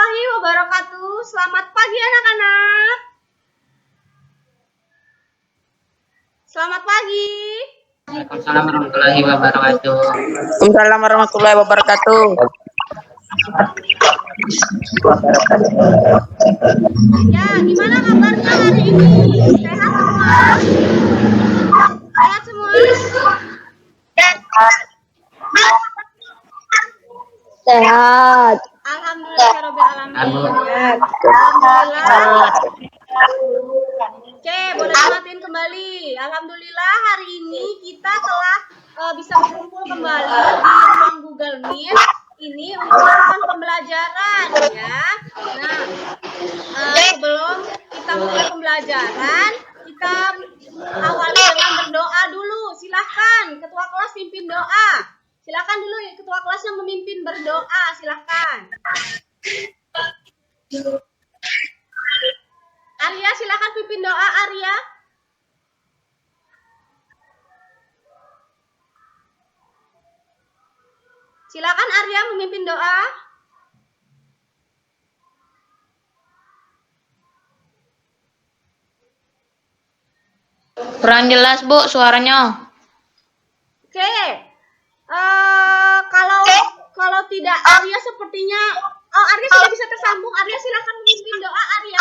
warahmatullahi wabarakatuh. Selamat pagi anak-anak. Selamat pagi. Waalaikumsalam warahmatullahi wabarakatuh. Waalaikumsalam warahmatullahi wabarakatuh. Ya, gimana kabarnya hari ini? Sehat semua? Sehat semua? Sehat. Alhamdulillahirobbilalamin ya. Alhamdulillah. Oke, boleh dimatiin kembali. Alhamdulillah hari ini kita telah bisa berkumpul kembali di ruang Google Meet ini untuk melakukan pembelajaran ya. Nah, sebelum kita mulai pembelajaran, kita awali dengan berdoa dulu. Silahkan ketua kelas pimpin doa. Silahkan dulu ya ketua kelas yang memimpin berdoa. Silahkan. Arya, silahkan pimpin doa, Arya. Silakan Arya memimpin doa. Kurang jelas, Bu, suaranya. Oke. Kalau tidak Arya sepertinya Arya sudah bisa tersambung. Arya silakan memimpin doa, Arya.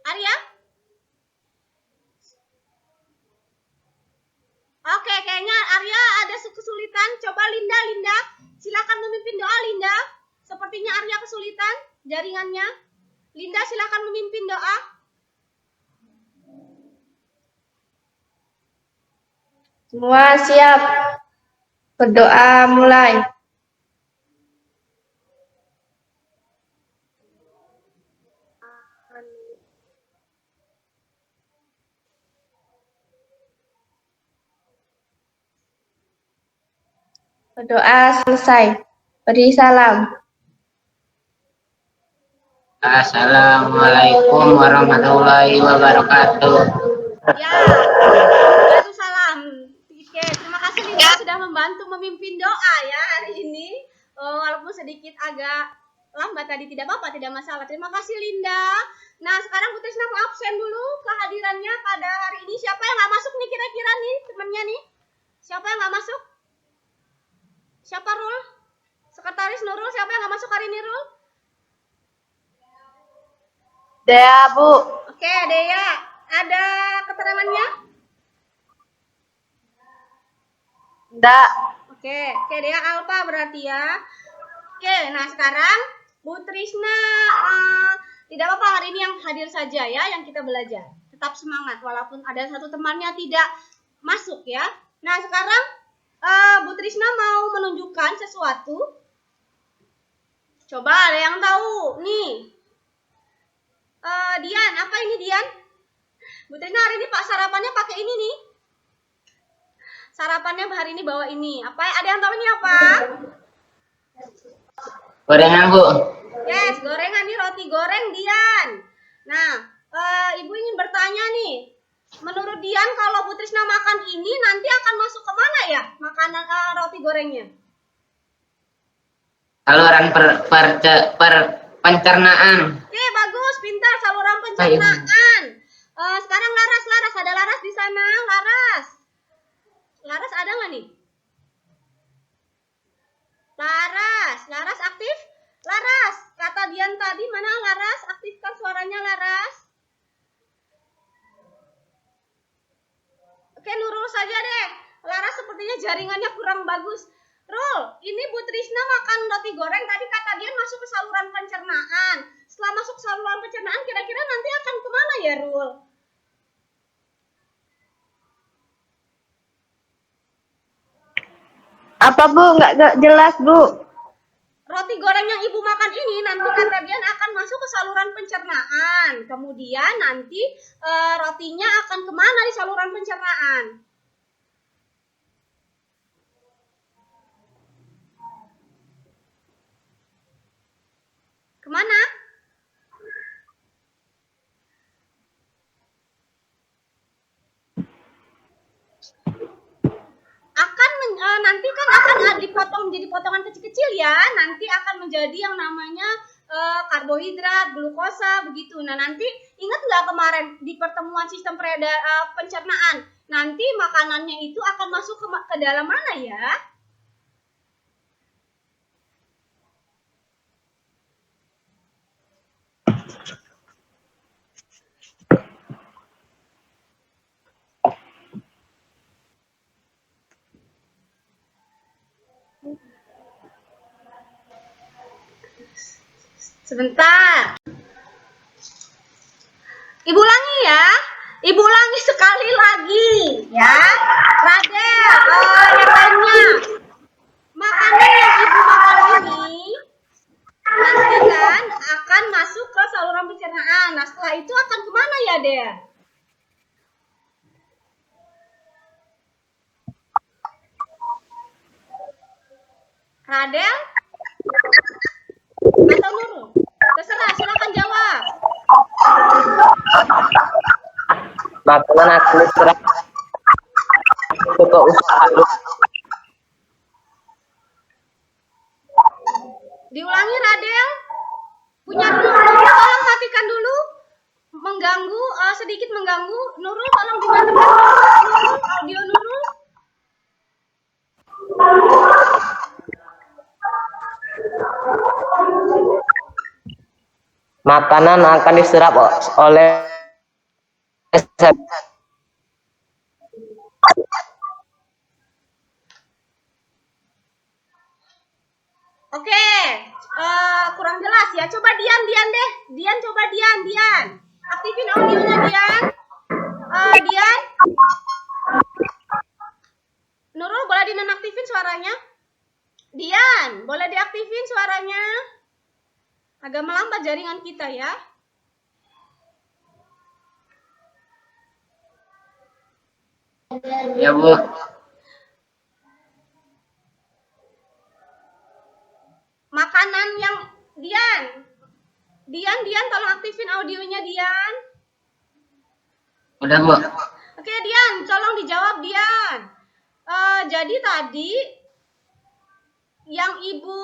Arya? Oke, kayaknya Arya ada kesulitan. Coba Linda, silakan memimpin doa, Linda. Sepertinya Arya kesulitan jaringannya. Linda, silakan memimpin doa. Semua siap. Berdoa mulai. Berdoa selesai. Beri salam. Assalamualaikum warahmatullahi wabarakatuh. Ya, itu salam. Oke, terima kasih Linda sudah membantu memimpin doa ya hari ini. Walaupun sedikit agak lambat tadi, tidak apa-apa, tidak masalah. Terima kasih Linda. Nah, sekarang Bu Trisna mau absen dulu kehadirannya pada hari ini. Siapa yang nggak masuk nih kira-kira nih temannya nih? Siapa yang nggak masuk? Siapa Rul? Sekretaris Nurul, siapa yang nggak masuk hari ini Rul? Dea, Bu. Oke, Dea. Ada keterangannya? Enggak. Oke, Dea Alfa berarti ya. Oke, nah sekarang Bu Trisna tidak apa-apa hari ini yang hadir saja ya, yang kita belajar. Tetap semangat walaupun ada satu temannya tidak masuk ya. Nah sekarang Bu Trisna mau menunjukkan sesuatu. Coba ada yang tahu nih. Dian, apa ini Dian? Bu Trisna hari ini Pak sarapannya pakai ini nih. Sarapannya hari ini bawa ini. Apa? Ada yang tahu ini apa? Gorengan, Bu. Yes, gorengan nih, roti goreng Dian. Nah, Ibu ingin bertanya nih. Menurut Dian kalau Bu Trisna makan ini nanti akan masuk ke mana ya makanan roti gorengnya? Saluran pencernaan. Oke, bagus, pintar, saluran pencernaan. Sekarang Laras, ada Laras di sana, Laras ada nggak nih? Laras aktif? Laras, kata Dian tadi mana Laras? Aktifkan suaranya Laras. Oke, Nurul saja deh. Laras sepertinya jaringannya kurang bagus. Rul, ini Bu Trisna makan roti goreng tadi kata Dian masuk ke saluran pencernaan. Setelah masuk ke saluran pencernaan kira-kira nanti akan kemana ya Rul? Apa, Bu? Nggak jelas, Bu. Roti goreng yang Ibu makan ini nanti kata Dian akan masuk ke saluran pencernaan. Kemudian nanti rotinya akan kemana di saluran pencernaan? Kemana? nanti kan akan dipotong menjadi potongan kecil-kecil ya. Nanti akan menjadi yang namanya karbohidrat, glukosa, begitu. Nah, nanti ingat nggak kemarin di pertemuan sistem pencernaan, nanti makanannya itu akan masuk ke dalam mana ya? Sebentar. Ibu ulangi ya. Ibu ulangi sekali lagi ya. Radel, yang lainnya. Makanan yang ibu makan ini nanti kan akan masuk ke saluran pencernaan. Nah, setelah itu akan kemana ya, Del? Radel? Atau Nurul? Terserah, silakan jawab. Makanan akan diserap ke usus halus. Diulangi, Radel. Punya Nurul, tolong matikan dulu. Mengganggu, sedikit mengganggu. Nurul, tolong dimatikan. Nurul, audio Nurul. Makanan akan diserap oleh Oke, kurang jelas ya. Coba Dian deh. Dian, coba Dian. Aktifin audionya Dian. Dian. Nurul, boleh dinonaktifin suaranya? Dian, boleh diaktifin suaranya? Agak melambat jaringan kita ya. Ya, Bu. Makanan yang Dian, tolong aktifin audionya Dian. Udah, Bu. Oke, Dian, tolong dijawab Dian. Jadi tadi yang ibu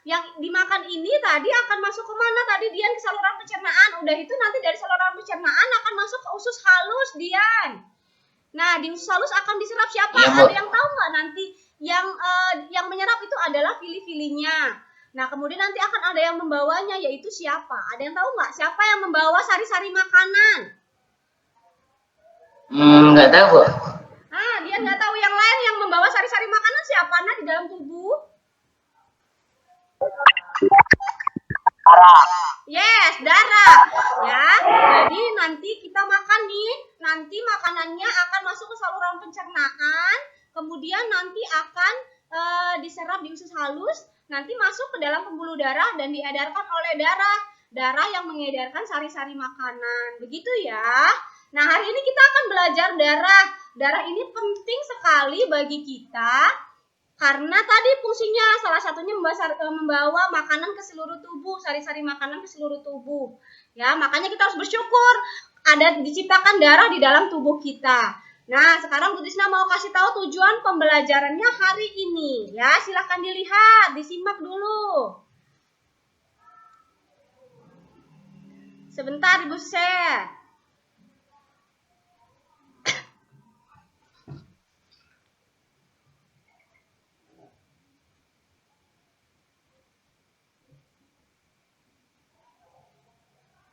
yang dimakan ini tadi akan masuk ke mana tadi Dian? Ke saluran pencernaan. Udah itu nanti dari saluran pencernaan akan masuk ke usus halus Dian. Nah, di usus halus akan diserap siapa? Iya, Bu. Ada yang tahu nggak nanti yang menyerap itu adalah fili-filinya. Nah, kemudian nanti akan ada yang membawanya, yaitu siapa? Ada yang tahu nggak siapa yang membawa sari-sari makanan? Nggak tahu, Bu. Dia nggak tahu yang lain yang membawa sari-sari makanan siapa? Nah, di dalam tubuh? Yes, darah. Ya, jadi nanti kita makan nih, nanti makanannya akan masuk ke saluran pencernaan, kemudian nanti akan diserap di usus halus, nanti masuk ke dalam pembuluh darah dan diedarkan oleh darah yang mengedarkan sari-sari makanan. Begitu ya. Nah, hari ini kita akan belajar darah. Darah ini penting sekali bagi kita karena tadi fungsinya salah satunya membawa makanan ke seluruh tubuh, sari-sari makanan ke seluruh tubuh. Ya, makanya kita harus bersyukur ada diciptakan darah di dalam tubuh kita. Nah, sekarang Bu Tisna mau kasih tahu tujuan pembelajarannya hari ini. Ya, silahkan dilihat, disimak dulu. Sebentar, Ibu share.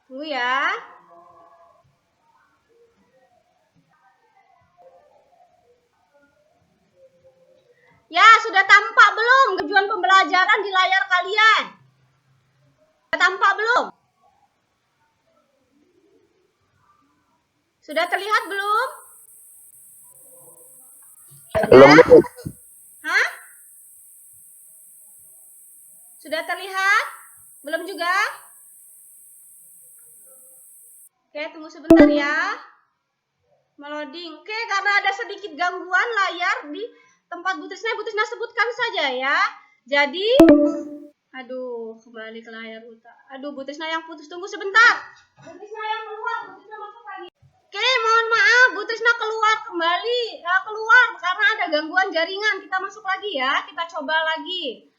Tunggu ya. Ya, sudah tampak belum tujuan pembelajaran di layar kalian? Sudah tampak belum? Sudah terlihat belum? Belum, Bu. Hah? Sudah terlihat? Belum juga? Oke, tunggu sebentar ya. Meloading. Oke, karena ada sedikit gangguan layar di tempat Bu Tisna sebutkan saja ya. Jadi, kembali ke layar utama. Bu Tisna yang putus. Tunggu sebentar. Bu Tisna yang keluar, Bu Tisna masuk lagi. Oke, mohon maaf, Bu Trisna keluar kembali. Keluar karena ada gangguan jaringan. Kita masuk lagi ya, kita coba lagi.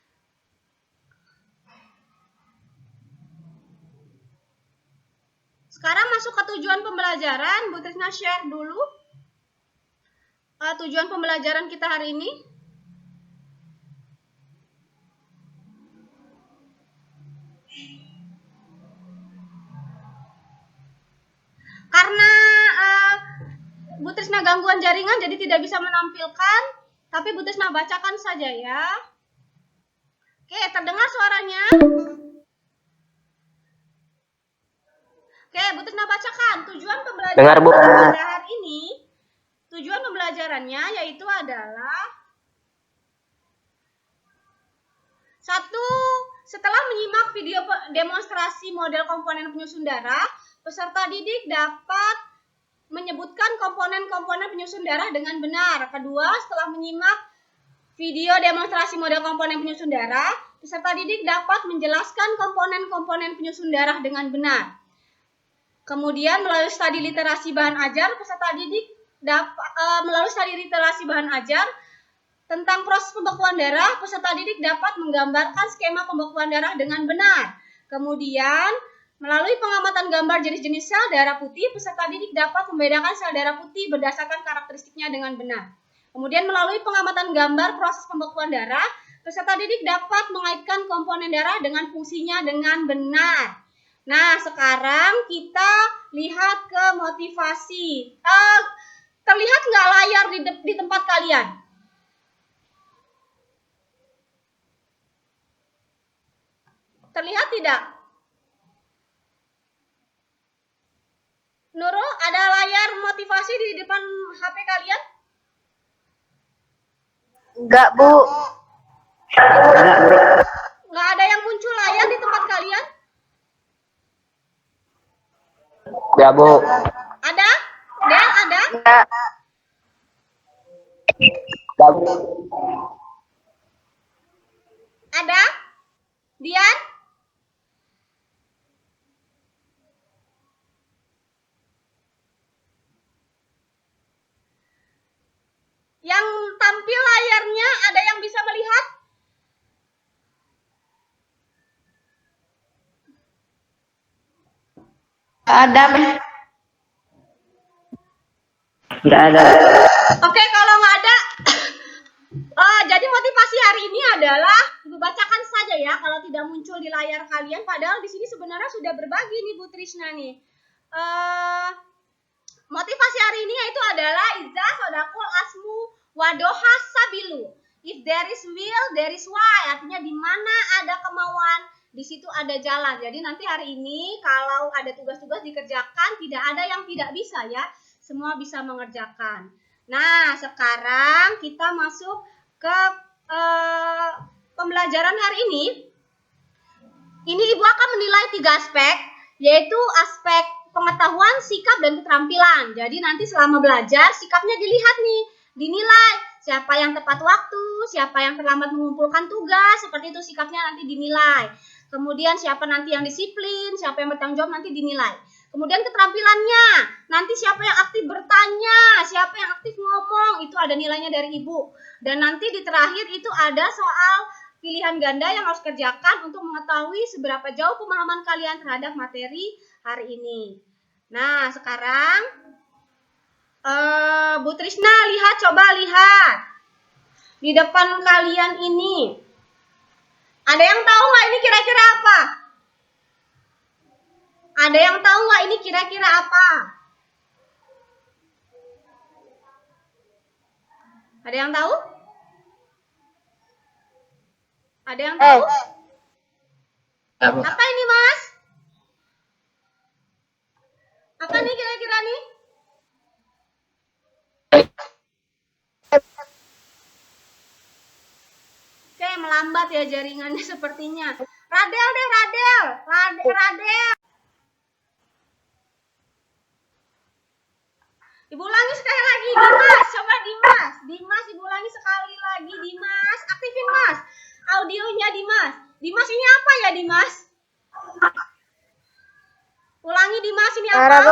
Sekarang masuk ke tujuan pembelajaran. Bu Trisna share dulu tujuan pembelajaran kita hari ini. Karena Bu Trisna gangguan jaringan jadi tidak bisa menampilkan, tapi Bu Trisna bacakan saja ya. Oke, terdengar suaranya? Oke, Bu Trisna bacakan tujuan pembelajaran Dengar, Bu. pada hari ini. Tujuan pembelajarannya yaitu adalah 1. Setelah menyimak video demonstrasi model komponen penyusun darah, peserta didik dapat menyebutkan komponen-komponen penyusun darah dengan benar. Kedua, setelah menyimak video demonstrasi model komponen penyusun darah, peserta didik dapat menjelaskan komponen-komponen penyusun darah dengan benar. Kemudian, melalui studi literasi bahan ajar, peserta didik tentang proses pembekuan darah, peserta didik dapat menggambarkan skema pembekuan darah dengan benar. Kemudian, melalui pengamatan gambar jenis-jenis sel darah putih, peserta didik dapat membedakan sel darah putih berdasarkan karakteristiknya dengan benar. Kemudian, melalui pengamatan gambar proses pembekuan darah, peserta didik dapat mengaitkan komponen darah dengan fungsinya dengan benar. Nah, sekarang kita lihat ke motivasi. Terlihat nggak layar di tempat kalian? Terlihat tidak? Nurul, ada layar motivasi di depan HP kalian? Enggak, Bu. Nggak ada yang muncul layar di tempat kalian? Ya, Bu. Ada? Del, ada? Enggak. Ya, Bu. Ada? Dian? Yang tampil layarnya ada yang bisa melihat? Ada. Tidak ada. Oke, kalau nggak ada, jadi motivasi hari ini adalah Ibu bacakan saja ya kalau tidak muncul di layar kalian. Padahal di sini sebenarnya sudah berbagi nih Bu Trisna nih. Motivasi hari ini yaitu adalah Iza sodakul asmu wadoha sabilu. If there is will, there is why. Artinya di mana ada kemauan, di situ ada jalan. Jadi nanti hari ini kalau ada tugas-tugas dikerjakan, tidak ada yang tidak bisa ya. Semua bisa mengerjakan. Nah, sekarang kita masuk ke pembelajaran hari ini. Ini Ibu akan menilai 3 aspek, yaitu aspek pengetahuan, sikap, dan keterampilan. Jadi nanti selama belajar, sikapnya dilihat nih, dinilai. Siapa yang tepat waktu, siapa yang terlambat mengumpulkan tugas, seperti itu sikapnya nanti dinilai. Kemudian siapa nanti yang disiplin, siapa yang bertanggung jawab nanti dinilai. Kemudian keterampilannya, nanti siapa yang aktif bertanya, siapa yang aktif ngomong, itu ada nilainya dari Ibu. Dan nanti di terakhir itu ada soal pilihan ganda yang harus kerjakan untuk mengetahui seberapa jauh pemahaman kalian terhadap materi hari ini. Nah, sekarang Bu Trisna coba lihat di depan kalian ini. Ada yang tahu nggak ini kira-kira apa? Ada yang tahu nggak ini kira-kira apa? Ada yang tahu? Ada yang tahu? Apa ini, Mas? Apa nih kira-kira nih? Oke, melambat ya jaringannya sepertinya. Radel deh, Radel. Radel. Ibu ulangi sekali lagi, Dimas. Coba Dimas. Dimas, Ibu ulangi sekali lagi, Dimas. Aktifin, Mas. Audionya, Dimas. Dimas ini apa ya, Dimas? Ulangi, Dimas, ini apa?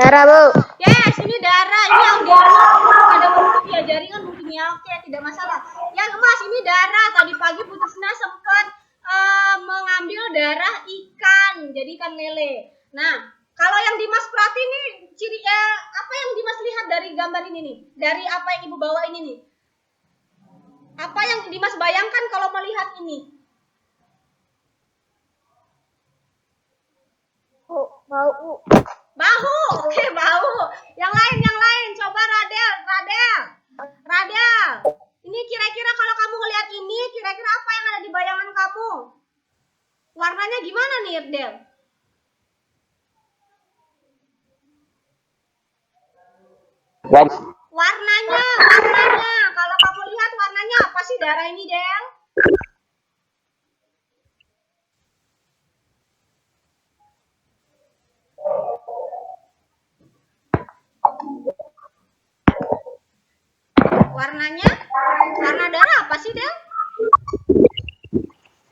Darah, Bu. Yes, ini darah. Ini audionya ada mungkin ya jaringan mungkin ya. Oke, tidak masalah. Yang emas ini darah. Tadi pagi Bu Trisna sempat mengambil darah ikan, jadi ikan lele. Nah, kalau yang Dimas perhati nih, apa yang Dimas lihat dari gambar ini nih? Dari apa yang Ibu bawa ini nih? Apa yang Dimas bayangkan kalau melihat ini? Bau. Bahu, oke bahu. Yang lain, coba Radel. Ini kira-kira kalau kamu ngelihat ini, kira-kira apa yang ada di bayangan kamu? Warnanya gimana nih, Radel? Warnanya. Kalau kamu lihat warnanya apa sih darah ini, Del? Warna darah apa sih, Del?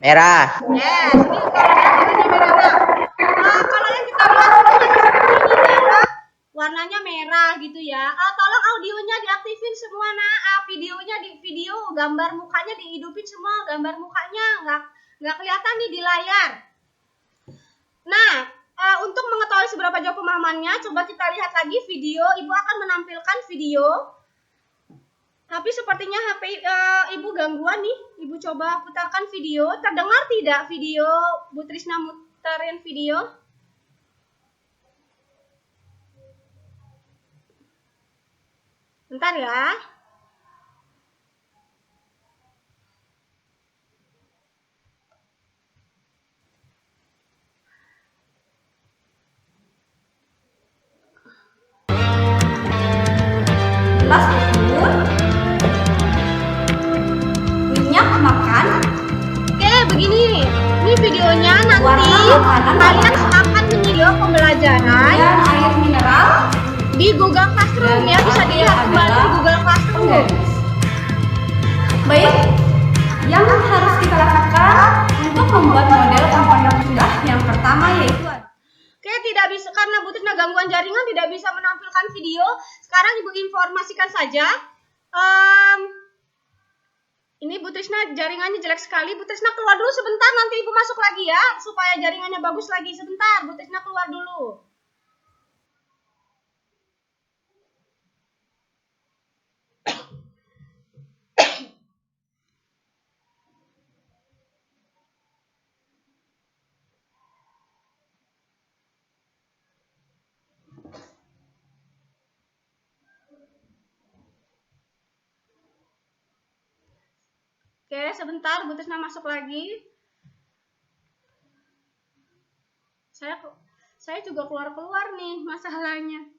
Merah. Yes, ini kalau warnanya merah. Kalau yang kita lihat ini seperti ini darah, warnanya merah gitu ya. Tolong audionya diaktifin semua, videonya video gambar mukanya dihidupin semua, gambar mukanya nggak kelihatan nih di layar. Nah, untuk mengetahui seberapa jauh pemahamannya, coba kita lihat lagi video. Ibu akan menampilkan video. Tapi sepertinya HP Ibu gangguan nih. Ibu coba putarkan video. Terdengar tidak video Bu Trisna muterin video? Bentar ya. Gelas ukur. Minyak makan. Oke, begini. Ini videonya nanti kalian akan video pembelajaran air mineral di Google Classroom ya, bisa dilihat kembali di Google Classroom. Baik, yang harus kita lakukan untuk membuat model komponen rendah yang pertama yaitu Oke, tidak bisa karena Bu Trisna gangguan jaringan tidak bisa menampilkan video. Sekarang Ibu informasikan saja. Ini Bu Trisna jaringannya jelek sekali. Bu Trisna keluar dulu sebentar, nanti Ibu masuk lagi ya, supaya jaringannya bagus lagi. Sebentar, Bu Trisna keluar dulu. Oke, sebentar Bu Trisna masuk lagi. Saya juga keluar-keluar nih masalahnya.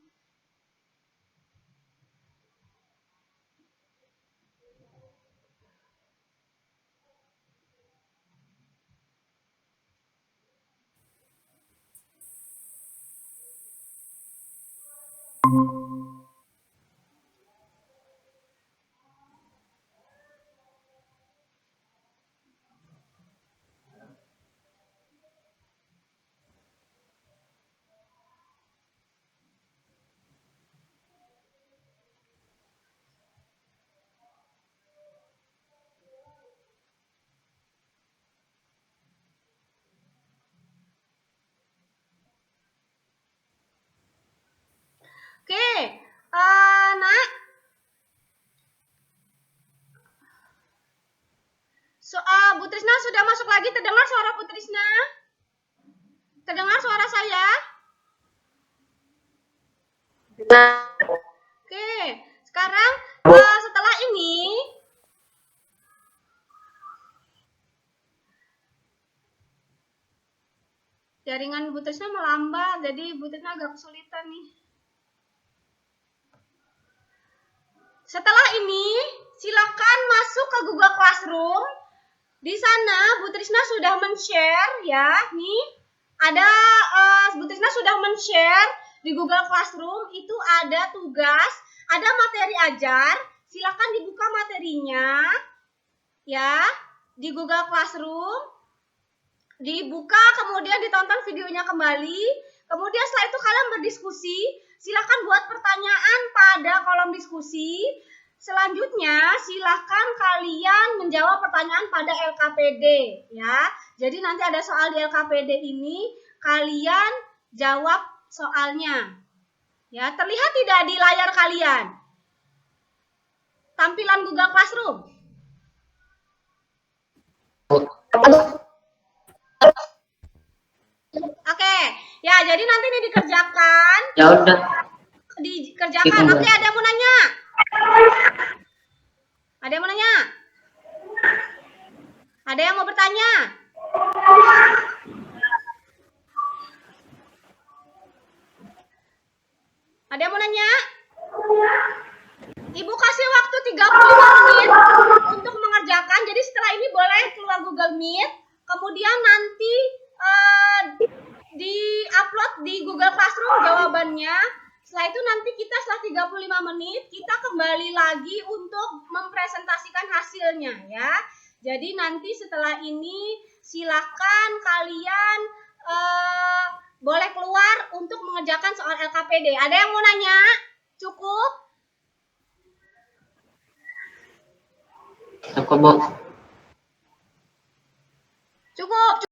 Oke, Nak. Bu Trisna sudah masuk lagi. Terdengar suara Bu Trisna? Terdengar suara saya? Oke, sekarang setelah ini jaringan Bu Trisna melambat, jadi Bu Trisna agak kesulitan nih. Setelah ini, silakan masuk ke Google Classroom. Di sana Bu Trisna sudah men-share ya. Nih, ada Bu Trisna sudah men-share di Google Classroom. Itu ada tugas, ada materi ajar. Silakan dibuka materinya ya di Google Classroom. Dibuka, kemudian ditonton videonya kembali. Kemudian setelah itu kalian berdiskusi Silakan buat pertanyaan pada kolom diskusi. Selanjutnya, silakan kalian menjawab pertanyaan pada LKPD ya. Jadi nanti ada soal di LKPD ini, kalian jawab soalnya. Ya, terlihat tidak di layar kalian? Tampilan Google Classroom. Oke, ya jadi nanti ini dikerjakan. Ya udah. Dikerjakan. Oke, ada yang mau nanya? Ada yang mau nanya? Ada yang mau bertanya? Ada yang mau nanya? Ibu kasih waktu 35 menit untuk mengerjakan. Jadi setelah ini boleh keluar Google Meet. Kemudian nanti di-upload di Google Classroom jawabannya. Setelah itu nanti kita setelah 35 menit kita kembali lagi untuk mempresentasikan hasilnya ya. Jadi nanti setelah ini silakan kalian boleh keluar untuk mengerjakan soal LKPD. Ada yang mau nanya? Cukup? Cukup, Bu. Cukup.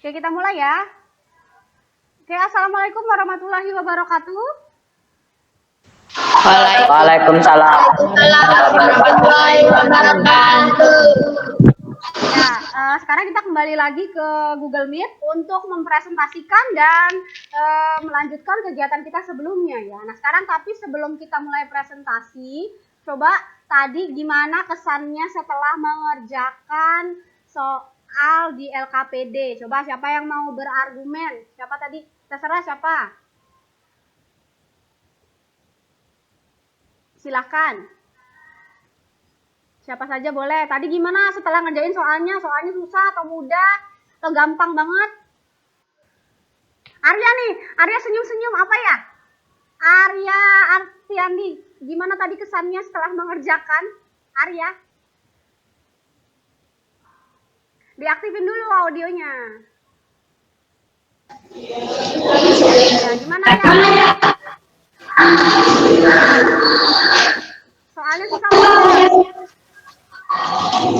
Oke, kita mulai ya. Oke, assalamualaikum warahmatullahi wabarakatuh. Waalaikumsalam. Warahmatullahi wabarakatuh. Ya, sekarang kita kembali lagi ke Google Meet untuk mempresentasikan dan melanjutkan kegiatan kita sebelumnya ya. Nah, sekarang tapi sebelum kita mulai presentasi, coba tadi gimana kesannya setelah mengerjakan soal di LKPD. Coba siapa yang mau berargumen? Siapa tadi? Terserah siapa. Silakan. Siapa saja boleh. Tadi gimana setelah ngerjain soalnya? Soalnya susah atau mudah? Atau gampang banget? Arya nih. Arya senyum-senyum apa ya? Arya Artiandi. Gimana tadi kesannya setelah mengerjakan? Arya. Diaktifin dulu audionya. Ya, gimana ya? Soalnya susah banget.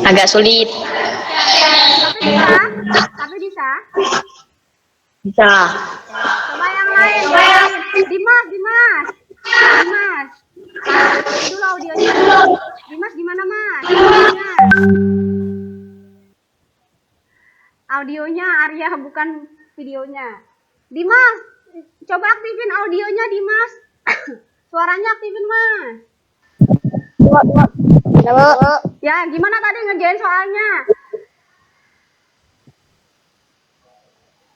Agak sulit. Tapi bisa. Bisa. Coba yang lain. Dimas. Dulu audionya. Dimas gimana, Mas? Audionya Arya bukan videonya. Dimas, coba aktifin audionya, Dimas. Suaranya aktifin, Mas. Ya, gimana tadi ngerjain soalnya?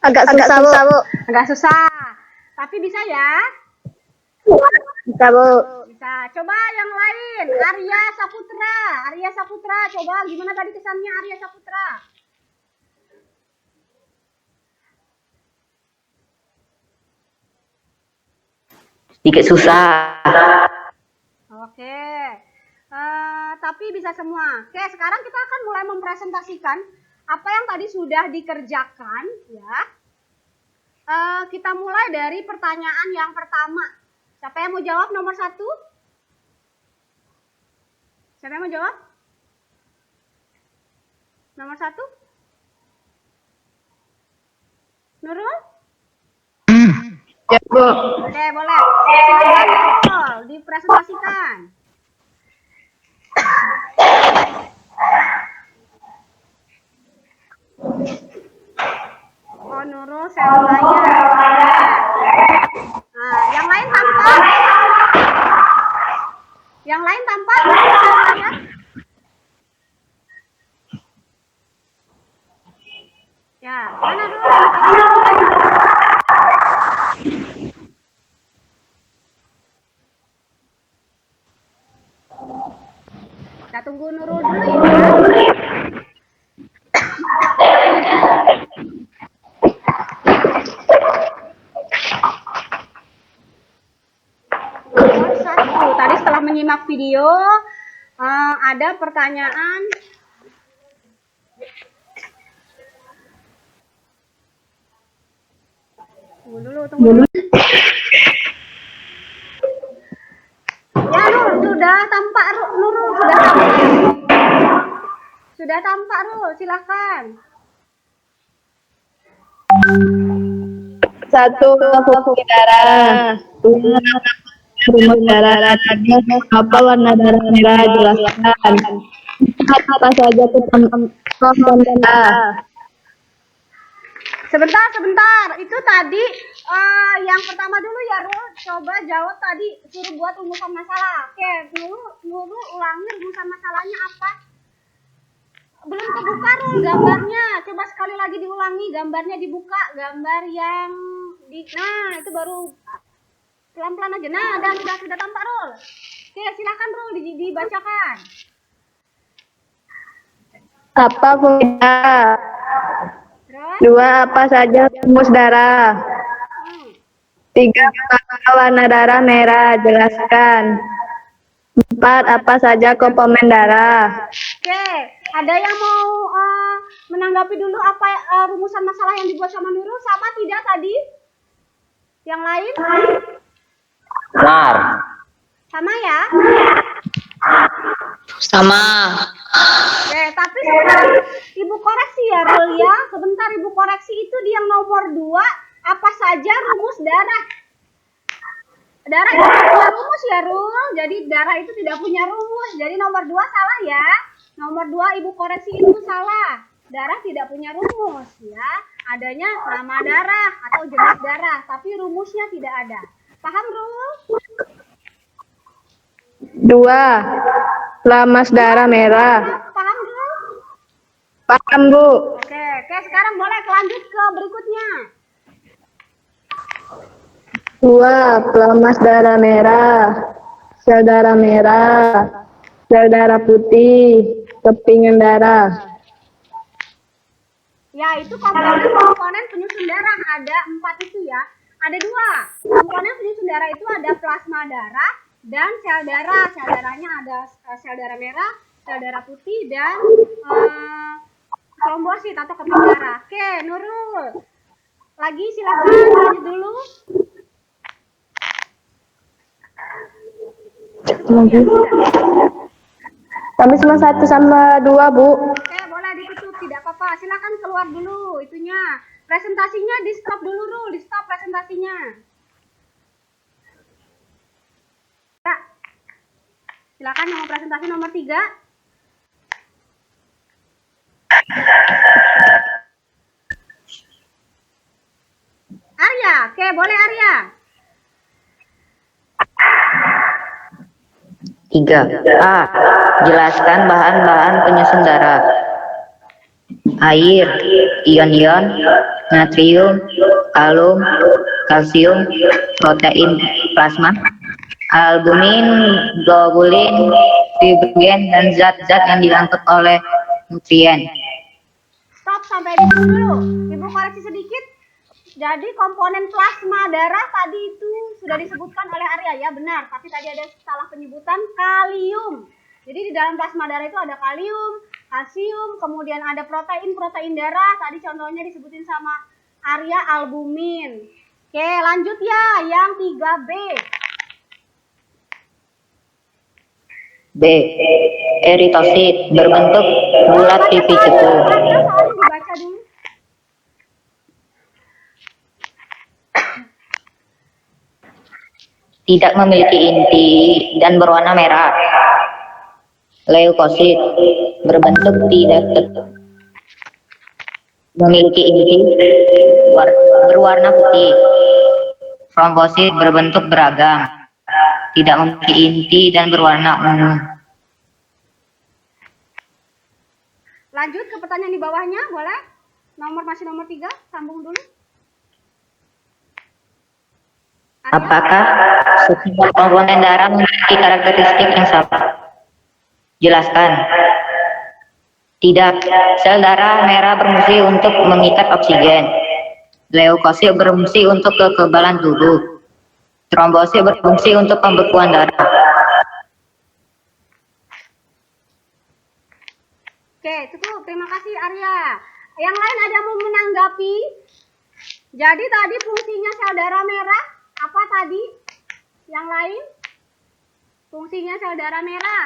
Agak susah, Bu. Agak susah. Tapi bisa ya? Bisa, Bu. Bisa. Coba yang lain. Arya Saputra. Coba gimana tadi kesannya Arya Saputra? Sedikit susah. Oke. Tapi bisa semua. Oke, sekarang kita akan mulai mempresentasikan apa yang tadi sudah dikerjakan ya. Kita mulai dari pertanyaan yang pertama. Siapa yang mau jawab nomor 1? Siapa yang mau jawab? Nomor 1? Nurul? Ya, Bu. Oke, boleh. Silakan Nurul, dipresentasikan. Oh, Nurul share layar. Nah, yang lain tampak? Yang lain tampak? Share layar? Ya, mana dulu? Kita tunggu Nurul dulu ya. Nomor 1. Tadi setelah menyimak video, ada pertanyaan. Tunggu dulu. Ya, Nurul, sudah tampak Nurul, sudah tampak Nurul, silakan. 1. Fungsi darah. 2. Rumus darah. 3. Apa warna darah merah? Jelaskan. 4. Apa saja ketentuan darah? Sebentar. Itu tadi yang pertama dulu ya, Rul. Coba jawab tadi, suruh buat rumusan masalah. Oke, Nurul ulangi rumusan masalahnya apa? Belum kebuka, Rul, gambarnya. Coba sekali lagi diulangi, gambarnya dibuka. Gambar yang nah, itu baru pelan-pelan aja. Nah, sudah tampak, Rul. Oke, silakan, Rul, dibacakan. Apa fungsi darah? Terus? 2. Apa saja rumus darah? 3. Mengapa warna darah merah? Jelaskan. 4. Apa saja komponen darah? Oke, ada yang mau menanggapi dulu apa rumusan masalah yang dibuat sama Nurul? Sama tidak tadi? Yang lain? Benar. Sama ya? Sama. Oke, tapi sekarang Ibu koreksi ya. ya Rul ya. Sebentar Ibu koreksi itu di yang nomor 2. Apa saja rumus darah? Darah tidak punya rumus ya Rul. Jadi darah itu tidak punya rumus. Jadi nomor 2 salah ya. Nomor 2 Ibu koreksi itu salah. Darah tidak punya rumus ya. Adanya nama darah atau jenis darah, tapi rumusnya tidak ada. Paham Rul? 2. Plasma darah merah. Paham Rul? Paham, Bu. Oke, sekarang boleh lanjut ke berikutnya. 2. Plasma darah merah. Sel darah merah. Sel darah putih. Kepingan darah. Ya, itu komponen penyusun darah. Ada 4 itu ya. Ada 2. Komponen penyusun darah itu ada plasma darah dan sel darah. Sel darahnya ada sel darah merah, sel darah putih, dan trombosit atau keping darah. Oke, Nurul. Lagi silakan lanjut dulu. Kami cuma 1 sama 2, Bu. Oke, boleh ditutup, tidak apa-apa. Silakan keluar dulu itunya. Presentasinya di stop dulu, Rul. Di stop presentasinya. Ya. Silakan yang mau presentasi nomor 3. Arya, oke, boleh Arya. 3. A. Jelaskan bahan-bahan penyusun darah. Air, ion-ion, natrium, kalum, kalsium, protein plasma, albumin, globulin, fibrogen, dan zat-zat yang diangkut oleh nutrien. Stop sampai di situ dulu. Ibu koreksi sedikit. Jadi komponen plasma darah tadi itu sudah disebutkan oleh Arya ya, benar. Tapi tadi ada salah penyebutan kalium. Jadi di dalam plasma darah itu ada kalium, kalsium, kemudian ada protein darah. Tadi contohnya disebutin sama Arya albumin. Oke, lanjut ya yang 3B. B. Eritosit berbentuk bulat pipi cepu. Dibaca dulu. Tidak memiliki inti dan berwarna merah. Leukosit berbentuk tidak memiliki inti berwarna putih. Trombosit berbentuk beragam. Tidak memiliki inti dan berwarna ungu. Lanjut ke pertanyaan di bawahnya, boleh? Masih nomor 3, sambung dulu. Arya? Apakah setiap komponen darah memiliki karakteristik yang sama? Jelaskan. Tidak. Sel darah merah berfungsi untuk mengikat oksigen. Leukosit berfungsi untuk kekebalan tubuh. Trombosit berfungsi untuk pembekuan darah. Oke, cukup. Terima kasih Arya. Yang lain ada mau menanggapi? Jadi tadi fungsinya sel darah merah apa tadi? Yang lain? Fungsinya sel darah merah.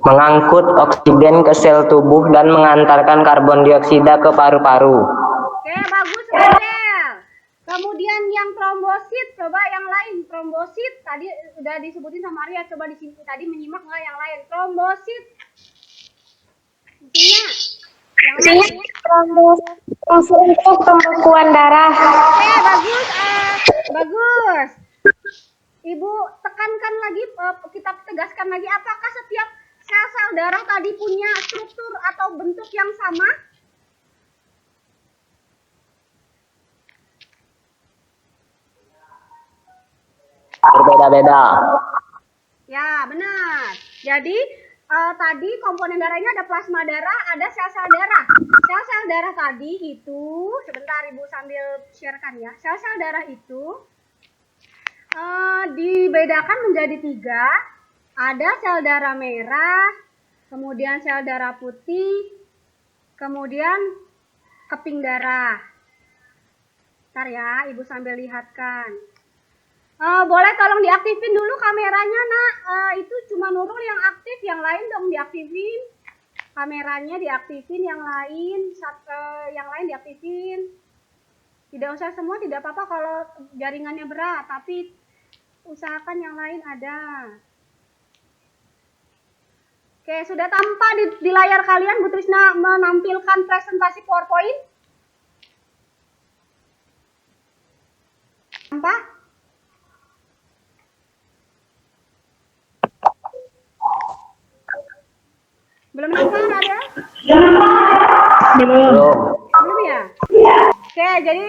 Mengangkut oksigen ke sel tubuh dan mengantarkan karbon dioksida ke paru-paru. Oke, bagus Rachel. Kemudian yang trombosit, coba yang lain. Trombosit tadi udah disebutin sama Arya, coba di sini tadi menyimak nggak yang lain? Trombosit. Fungsinya untuk pembekuan darah. Oke, bagus. Bagus. Ibu tekankan lagi, kita tegaskan lagi, apakah setiap sel-sel darah tadi punya struktur atau bentuk yang sama? Berbeda-beda. Ya, benar. Jadi, tadi komponen darah ini ada plasma darah, ada sel-sel darah. Sel-sel darah tadi itu, sebentar Ibu sambil sharekan ya. Sel-sel darah itu dibedakan menjadi 3. Ada sel darah merah, kemudian sel darah putih, kemudian keping darah. Bentar ya, Ibu sambil lihatkan. Boleh tolong diaktifin dulu kameranya, Nak. Itu cuma Nurul yang aktif, yang lain dong diaktifin. Kameranya diaktifin, yang lain diaktifin. Tidak usah semua, tidak apa-apa kalau jaringannya berat, tapi usahakan yang lain ada. Oke, sudah tampak di layar kalian Bu Trisna menampilkan presentasi PowerPoint? Tampak? Belum nampak ada? Belum. Belum ya? Oke, jadi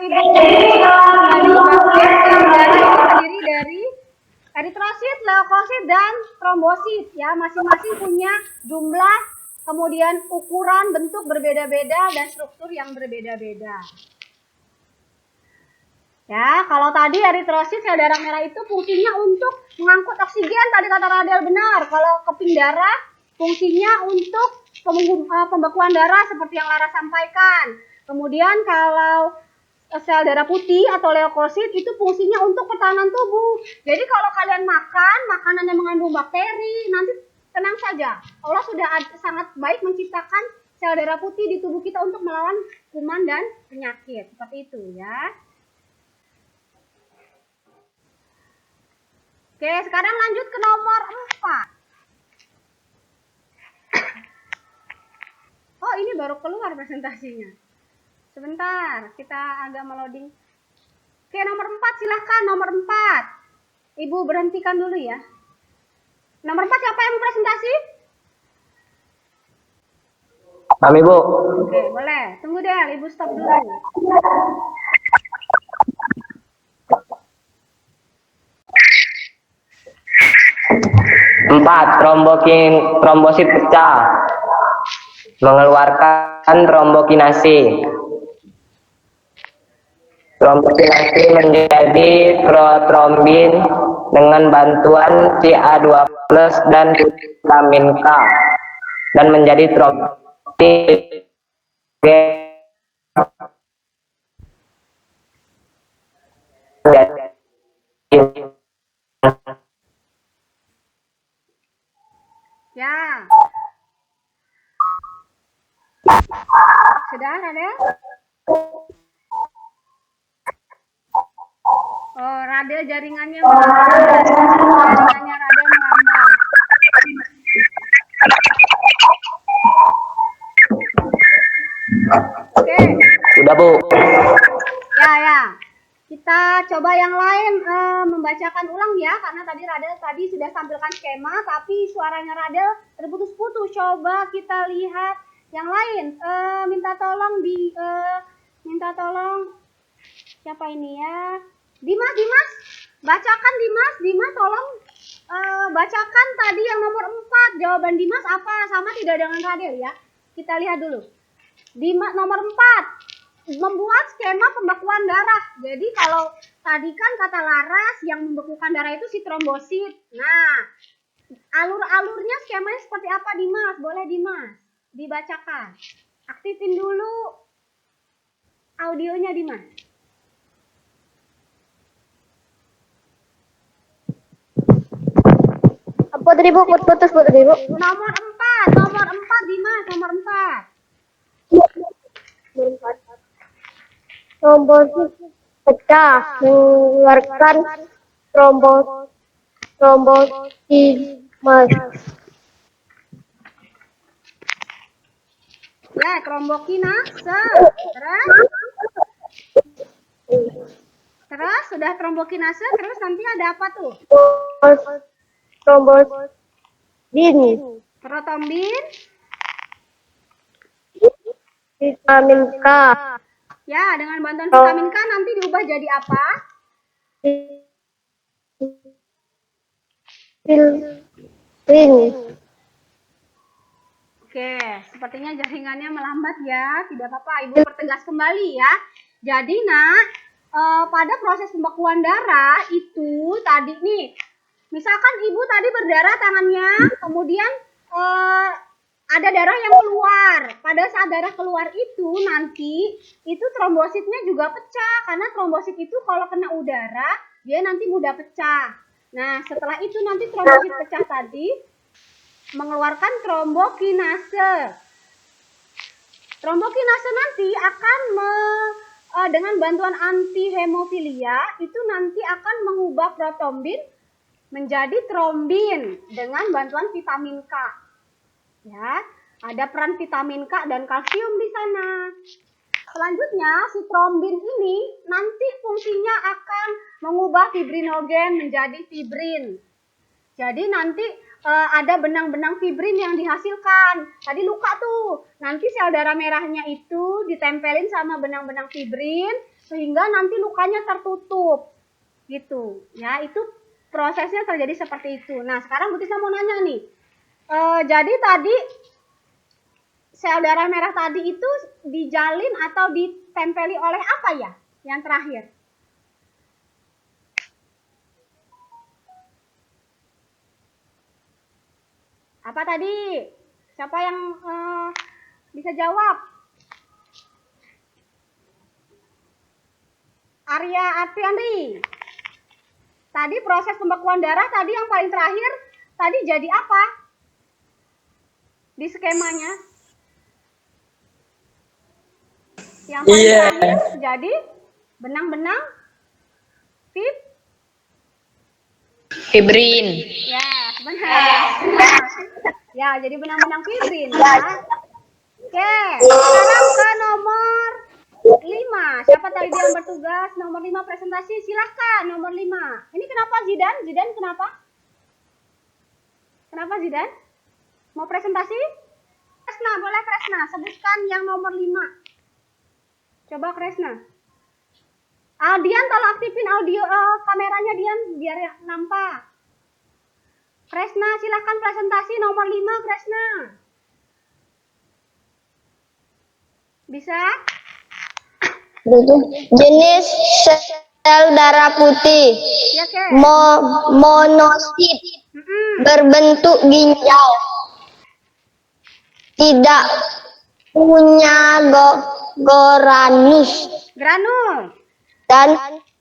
Ibu tadi bahwa sel darah itu terdiri dari eritrosit, leukosit, dan trombosit ya. Masing-masing punya jumlah, kemudian ukuran, bentuk berbeda-beda, dan struktur yang berbeda-beda. Ya, kalau tadi eritrosit sel darah merah itu fungsinya untuk mengangkut oksigen, tadi kata Radel benar. Kalau keping darah fungsinya untuk pembekuan darah seperti yang Lara sampaikan. Kemudian kalau sel darah putih atau leukosit itu fungsinya untuk pertahanan tubuh. Jadi kalau kalian makan makanan yang mengandung bakteri, nanti tenang saja. Allah sudah sangat baik menciptakan sel darah putih di tubuh kita untuk melawan kuman dan penyakit. Seperti itu ya. Oke, sekarang lanjut ke nomor 4. Oh, ini baru keluar presentasinya. Sebentar, kita agak meloading. Oke, nomor 4 silahkan, nomor 4. Ibu berhentikan dulu ya. Nomor 4 siapa yang mau presentasi? Kami, Bu. Oke, boleh. Tunggu deh, Ibu stop dulu. Empat, trombosit pecah. Mengeluarkan trombokinase. Trombokinase menjadi protrombin dengan bantuan Ca2+ dan vitamin K dan menjadi trombin. Ya. Sudah ada? Oh, Radel jaringannya melambat. Jaringannya Radel melambat. Oke. Sudah, Bu. Ya. Kita coba yang lain membacakan ulang ya, karena tadi Radel sudah tampilkan skema, tapi suaranya Radel terputus-putus. Coba kita lihat yang lain. Minta tolong siapa ini ya? Dimas, bacakan Dimas tolong bacakan tadi yang nomor 4. Jawaban Dimas apa? Sama tidak dengan Radel ya? Kita lihat dulu. Dimas nomor 4. Membuat skema pembekuan darah. Jadi kalau tadi kan kata Laras yang membekukan darah itu si trombosit. Nah, alur-alurnya skemanya seperti apa Dimas? Boleh Dimas dibacakan. Aktifin dulu audionya Dimas. Putri Bu, putus Putri Bu. Nomor 4 Dimas, nomor 4. Trombosit pecah mengeluarkan trombokinase. Ya, trombokinase. Terus sudah trombokinase, terus nanti ada apa tuh? Trombosin. Protombin. Vitamin K. Ya, dengan bantuan vitamin K nanti diubah jadi apa? Filtrin. Oke, sepertinya jaringannya melambat ya. Tidak apa-apa, Ibu pertegas kembali ya. Jadi, Nak, pada proses pembekuan darah itu tadi nih, misalkan Ibu tadi berdarah tangannya, kemudian ada darah yang keluar. Pada saat darah keluar itu nanti itu trombositnya juga pecah, karena trombosit itu kalau kena udara dia nanti mudah pecah. Nah, setelah itu nanti trombosit pecah tadi mengeluarkan trombokinase. Trombokinase nanti akan dengan bantuan anti hemofilia itu nanti akan mengubah protombin menjadi trombin dengan bantuan vitamin K. Ya, ada peran vitamin K dan kalsium di sana. Selanjutnya, si trombin ini nanti fungsinya akan mengubah fibrinogen menjadi fibrin. Jadi nanti ada benang-benang fibrin yang dihasilkan. Tadi luka tuh. Nanti sel darah merahnya itu ditempelin sama benang-benang fibrin sehingga nanti lukanya tertutup. Gitu. Ya, itu prosesnya terjadi seperti itu. Nah, sekarang Bu Tisna mau nanya nih. Jadi tadi sel darah merah tadi itu dijalin atau ditempeli oleh apa ya? Yang terakhir. Apa tadi? Siapa yang bisa jawab? Arya Atriandi. Tadi proses pembekuan darah tadi yang paling terakhir tadi jadi apa? Di skemanya. Yang paling terakhir jadi benang-benang Fibrin. Ya, benar. Ya, jadi benang-benang fibrin ya. Oke, sekarang ke nomor 5. Siapa tadi yang bertugas? Nomor 5 presentasi, silahkan nomor 5. Ini kenapa Zidan? Zidan kenapa? Kenapa Zidan? Mau presentasi? Kresna, boleh Kresna. Sebutkan yang nomor 5. Coba Kresna. Dian tolong aktifin audio kameranya Dian biar nampak. Kresna silahkan presentasi nomor 5 Kresna. Bisa? Jenis sel darah putih Ya, Ke. monosit berbentuk ginjal, tidak punya Granul. dan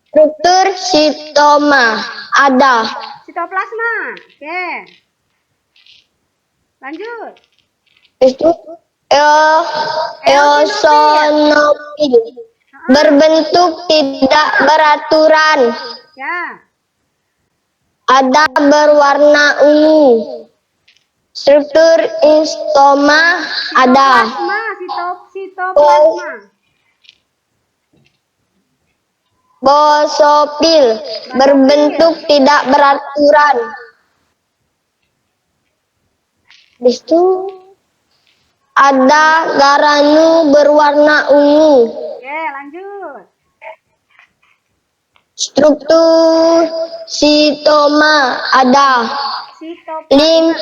struktur sitoma ada. Sitoplasma. Oke. Lanjut. Itu eosinofil berbentuk tidak beraturan, Ya. ada berwarna ungu, struktur istoma ada. Sitoplasma. Basofil berbentuk tidak beraturan. Habis itu ada garanu berwarna ungu. Oke, lanjut. Struktur sitoma ada. Sitoplasma.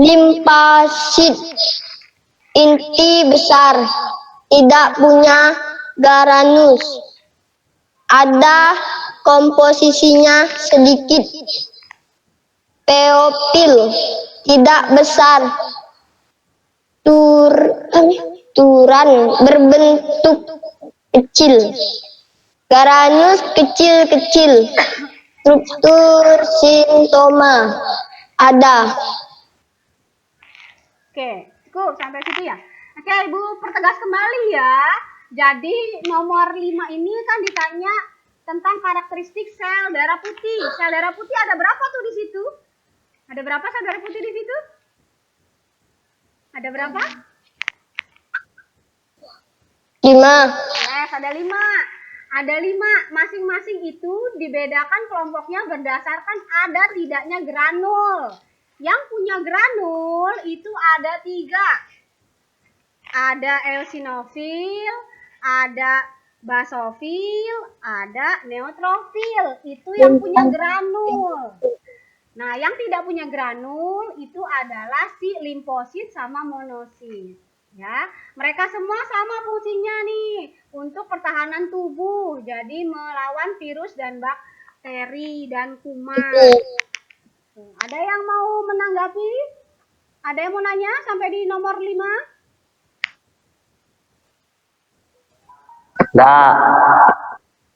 Limpasit inti besar, tidak punya granulus, ada komposisinya sedikit. Teofil tidak besar, turan berbentuk kecil, granulus kecil-kecil, struktur sintoma ada. Oke, cukup sampai situ ya. Oke, Ibu pertegas kembali ya. Jadi nomor 5 ini kan ditanya tentang karakteristik sel darah putih. Sel darah putih ada berapa tuh di situ? Ada berapa sel darah putih di situ? Ada berapa? 5. Yes, ada 5. Ada 5. Masing-masing itu dibedakan kelompoknya berdasarkan ada tidaknya granul. Yang punya granul itu ada 3. Ada eosinofil, ada basofil, ada neutrofil. Itu yang punya granul. Nah, yang tidak punya granul itu adalah si limfosit sama monosit. Ya, mereka semua sama fungsinya nih untuk pertahanan tubuh. Jadi melawan virus dan bakteri dan kuman. Ada yang mau menanggapi? Ada yang mau nanya sampai di nomor 5? Enggak.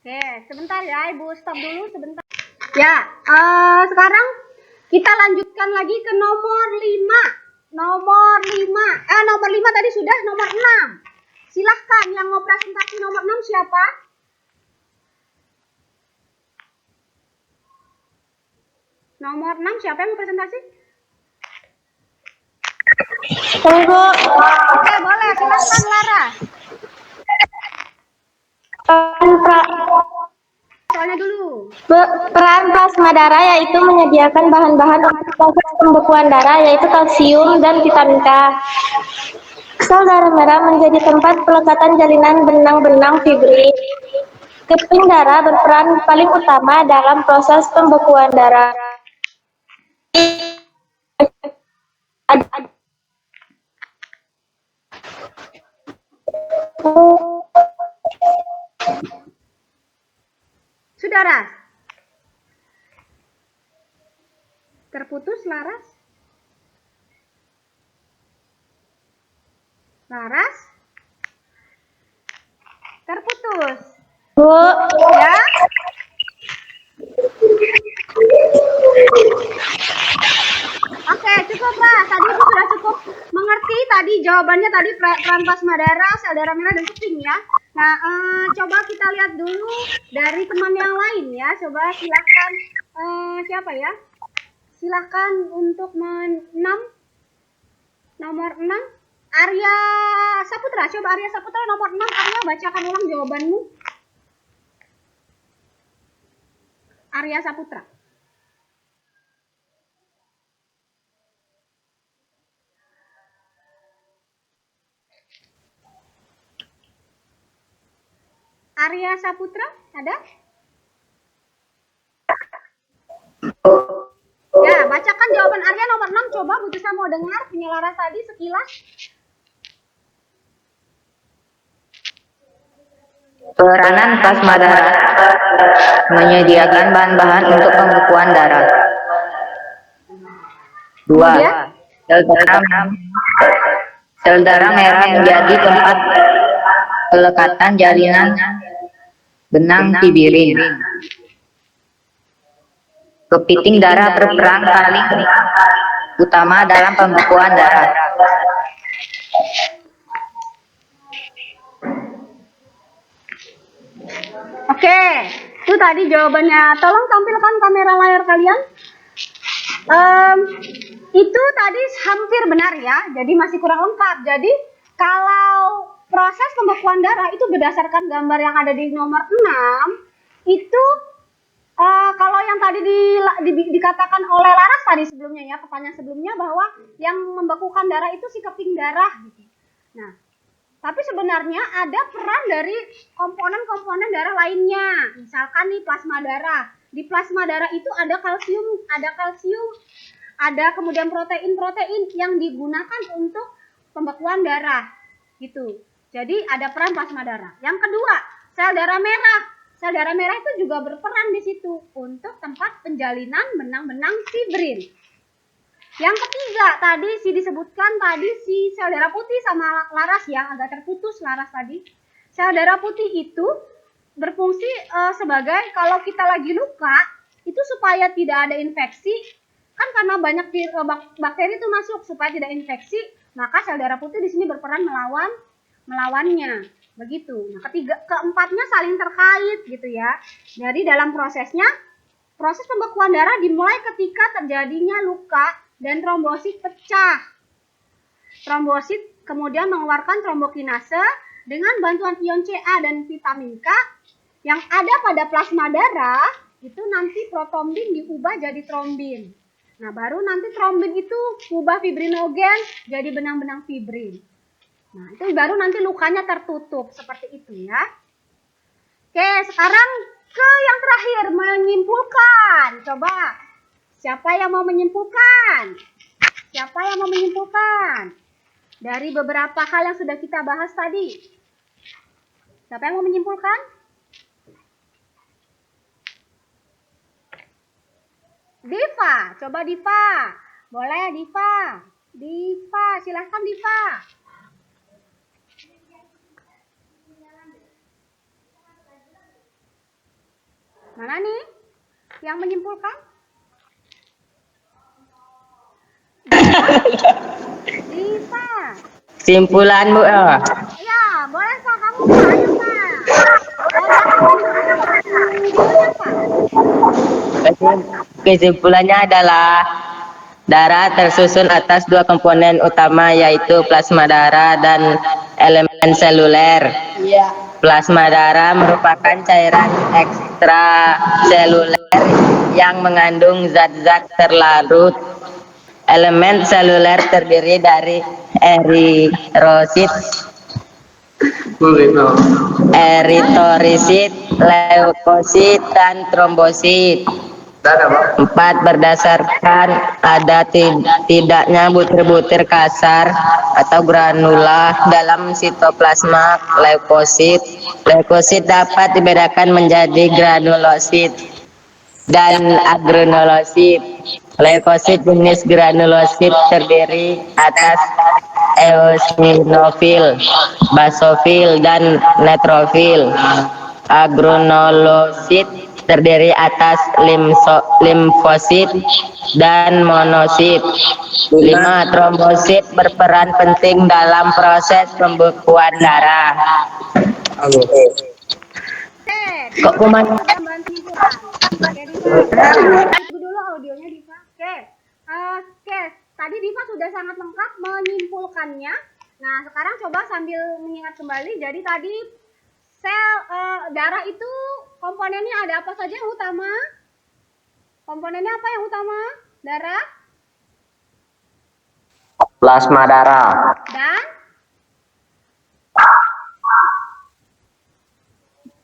Oke, sebentar ya Ibu, stop dulu sebentar. Ya, sekarang kita lanjutkan lagi ke nomor 5. Nomor 5 tadi sudah, nomor 6. Silahkan yang mau presentasi nomor 6 siapa? Nomor 6 siapa yang mau presentasi? Tunggu. Oke, boleh. Silahkan Lara. Soalnya dulu. Peran plasma darah yaitu menyediakan bahan-bahan untuk proses pembekuan darah yaitu kalsium dan vitamin K. Sel darah merah menjadi tempat pelekatan jalinan benang-benang fibrin. Keping darah berperan paling utama dalam proses pembekuan darah. Sudah, Ras? Terputus, Laras? Laras? Terputus. Bu, Ya? Oke, cukup lah. Tadi Ibu sudah cukup mengerti tadi jawabannya tadi peran plasma darah, sel darah merah dan keping ya. Nah, coba kita lihat dulu dari teman yang lain ya. Coba silakan siapa ya? Silakan untuk nomor 6 Arya Saputra. Coba Arya Saputra nomor 6, Arya bacakan ulang jawabanmu. Arya Saputra. Arya Saputra, ada? Ya, bacakan jawaban Arya nomor 6. Coba Bu Tisa mau dengar penyelaras tadi sekilas. Peranan plasma darah menyediakan bahan-bahan untuk pembekuan darah. 2. Sel darah merah menjadi tempat pelekatan jalinan benang fibrin. Kepiting darah berperan paling utama dalam pembekuan darah. Oke, itu tadi jawabannya. Tolong tampilkan kamera layar kalian. Itu tadi hampir benar ya, jadi masih kurang lengkap. Jadi kalau proses pembekuan darah itu berdasarkan gambar yang ada di nomor 6, itu kalau yang tadi dikatakan oleh Laras tadi sebelumnya ya, pertanyaan sebelumnya bahwa yang membekukan darah itu si keping darah gitu. Nah, tapi sebenarnya ada peran dari komponen-komponen darah lainnya. Misalkan nih plasma darah. Di plasma darah itu ada kalsium, ada kemudian protein-protein yang digunakan untuk pembekuan darah. Gitu. Jadi ada peran plasma darah. Yang kedua, sel darah merah. Sel darah merah itu juga berperan di situ untuk tempat penjalinan benang-benang fibrin. Yang ketiga tadi disebutkan tadi si sel darah putih sama Laras ya, agak terputus Laras tadi. Sel darah putih itu berfungsi sebagai kalau kita lagi luka itu supaya tidak ada infeksi, kan karena banyak bakteri itu masuk, supaya tidak infeksi, maka sel darah putih di sini berperan melawannya. Begitu. Nah, keempatnya saling terkait gitu ya. Jadi dalam prosesnya, proses pembekuan darah dimulai ketika terjadinya luka dan trombosit pecah. Trombosit kemudian mengeluarkan trombokinase dengan bantuan ion Ca dan vitamin K yang ada pada plasma darah, itu nanti protrombin diubah jadi trombin. Nah, baru nanti trombin itu ubah fibrinogen jadi benang-benang fibrin. Nah, itu baru nanti lukanya tertutup seperti itu ya. Oke, sekarang ke yang terakhir, menyimpulkan. Coba, siapa yang mau menyimpulkan? Siapa yang mau menyimpulkan? Dari beberapa hal yang sudah kita bahas tadi. Siapa yang mau menyimpulkan? Diva, coba Diva. Boleh Diva. Diva, silahkan Diva. Mana nih yang menyimpulkan? Diva. Simpulanmu ya. Ya, boleh Pak, kamu Pak, ayo Pak. Dara menurut videonya Pak. Kesimpulannya adalah darah tersusun atas dua komponen utama yaitu plasma darah dan elemen seluler. Plasma darah merupakan cairan ekstraseluler yang mengandung zat-zat terlarut. Elemen seluler terdiri dari eritrosit, leukosit, dan trombosit. 4. Berdasarkan ada tidaknya butir-butir kasar atau granula dalam sitoplasma leukosit. Leukosit dapat dibedakan menjadi granulosit dan agranulosit. Leukosit jenis granulosit terdiri atas eosinofil, basofil, dan neutrofil. Agranulosit terdiri atas limfosit dan monosit. 5. Trombosit berperan penting dalam proses pembekuan darah. Kok kuman? Sudah bantu Tuhan. Oke, Diva. Itu dulu audionya Diva. Oke. Tadi Diva sudah sangat lengkap menyimpulkannya. Nah, sekarang coba sambil mengingat kembali. Jadi tadi sel darah itu komponennya ada apa saja yang utama? Komponennya apa yang utama? Darah Plasma darah dan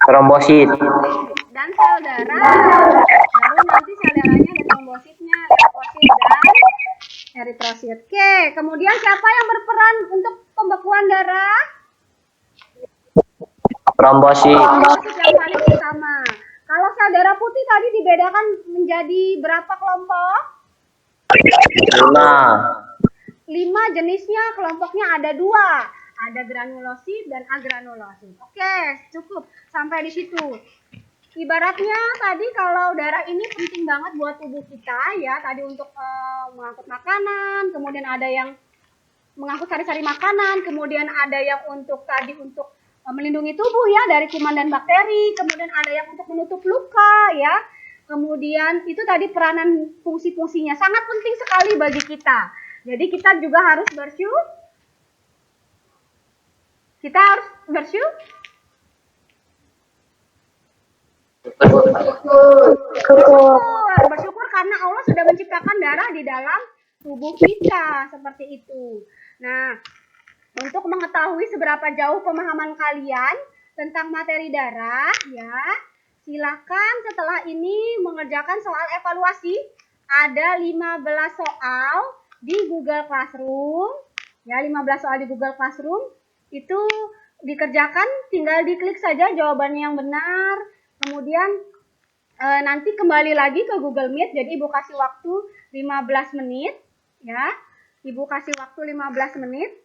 trombosit. dan sel darah. Baru nanti sel darahnya ada trombositnya, leukosit dan eritrosit. Oke, kemudian siapa yang berperan untuk pembekuan darah? Trombosit. Trombosit yang paling utama. Kalau sel darah putih tadi dibedakan menjadi berapa kelompok? 5 jenisnya, kelompoknya ada 2. Ada granulosit dan agranulosit. Oke, cukup sampai di situ. Ibaratnya tadi kalau darah ini penting banget buat tubuh kita ya, tadi untuk mengangkut makanan, kemudian ada yang mengangkut sari-sari makanan, kemudian ada yang untuk melindungi tubuh ya dari kuman dan bakteri, kemudian ada yang untuk menutup luka ya. Kemudian itu tadi peranan fungsi-fungsinya sangat penting sekali bagi kita. Jadi kita juga harus bersyukur. Kita harus bersyukur karena Allah sudah menciptakan darah di dalam tubuh kita seperti itu. Nah, untuk mengetahui seberapa jauh pemahaman kalian tentang materi darah ya, silakan setelah ini mengerjakan soal evaluasi. Ada 15 soal di Google Classroom. Ya, 15 soal di Google Classroom itu dikerjakan, tinggal diklik saja jawabannya yang benar. Kemudian nanti kembali lagi ke Google Meet. Jadi Ibu kasih waktu 15 menit ya. Ibu kasih waktu 15 menit.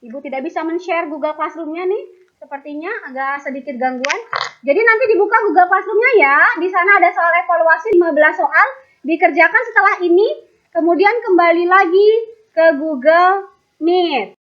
Ibu tidak bisa men-share Google Classroom-nya nih. Sepertinya agak sedikit gangguan. Jadi nanti dibuka Google Classroom-nya ya. Di sana ada soal evaluasi 15 soal. Dikerjakan setelah ini. Kemudian kembali lagi ke Google Meet.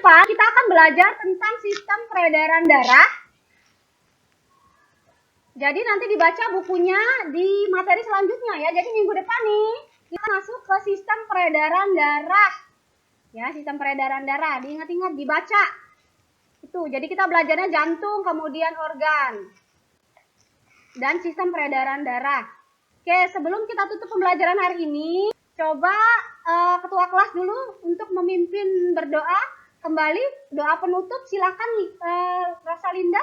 depan kita akan belajar tentang sistem peredaran darah. Jadi nanti dibaca bukunya di materi selanjutnya ya. Jadi minggu depan nih kita masuk ke sistem peredaran darah. Ya, sistem peredaran darah. Diingat-ingat dibaca. Itu. Jadi kita belajarnya jantung, kemudian organ. Dan sistem peredaran darah. Oke, sebelum kita tutup pembelajaran hari ini, coba ketua kelas dulu untuk memimpin berdoa kembali. Doa penutup silakan Rosalinda.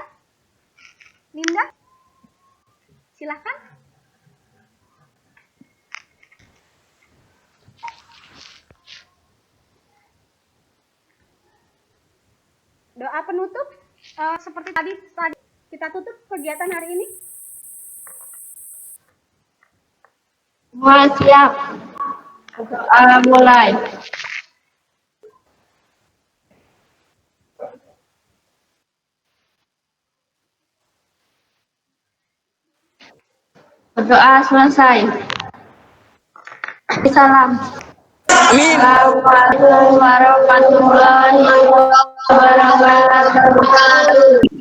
Linda. Silakan. Doa penutup seperti tadi kita tutup kegiatan hari ini. Semua siap. Berdoa mulai. Berdoa selesai. Salam. Assalamualaikum warahmatullahi wabarakatuh.